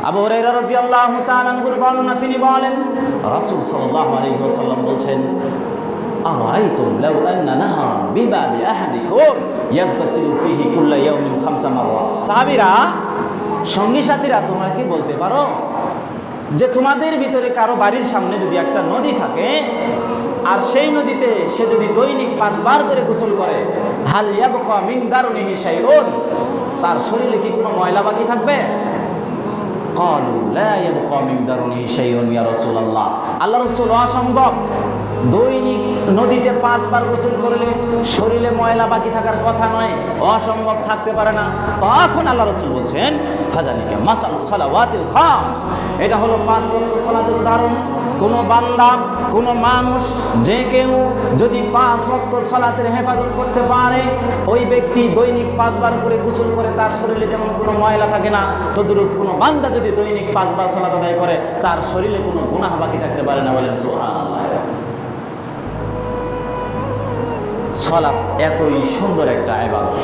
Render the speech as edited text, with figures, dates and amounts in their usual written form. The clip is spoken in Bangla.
আবু হুরায়রা রাদিয়াল্লাহু তাআলা আনহুর বর্ণনা, তিনি বলেন রাসূল সাল্লাল্লাহু আলাইহি ওয়াসাল্লাম বলেন, আরাআইতুম লাউ আন্না নাহারান বিবাবি আহাদিকুম ইয়াগতাসিলু ফীহি কুল্লা ইয়াউমিন 5 মাররা। সাহাবীরা, সঙ্গী সাথীরা, তোমরা কি বলতে পারো যে তোমাদের ভিতরে কারো বাড়ির সামনে যদি একটা নদী থাকে আর সেই নদীতে সে যদি দৈনিক 5 বার করে গোসল করে, হাল ইয়াবকা মিন দারুনিহি শাইউন, তার শরীরে কি কোনো ময়লা বাকি থাকবে? ক্বালু লা ইয়াবকা মিন দারুনিহি শাইউন ইয়া রাসূলুল্লাহ। আল্লাহ রাসূল, অসম্ভব, দৈনিক নদীতে 5 বার গোসল করলে শরীরে ময়লা বাকি থাকার কথা নয়, অসম্ভব, থাকতে পারে না। তখন আল্লাহ রাসূল বলছেন, ফাযালিকা মাসালু সালাওয়াতিল খামস, এটা হলো 5 ওয়াক্ত সালাতের উদাহরণ। কোনো বান্দা, কোনো মানুষ, যে কেউ যদি 5 ওয়াক্ত সালাতের হেফাজত করতে পারে, ওই ব্যক্তি দৈনিক 5 বার করে গোসল করে, তার শরীরে যেমন কোনো ময়লা থাকে না, তদ্রূপ কোনো বান্দা যদি দৈনিক 5 বার সালাত আদায় করে, তার শরীরে কোনো গুনাহ বাকি থাকতে পারে না। বলেন সুবহানাল্লাহ। সালাত এতই সুন্দর একটা ইবাদত।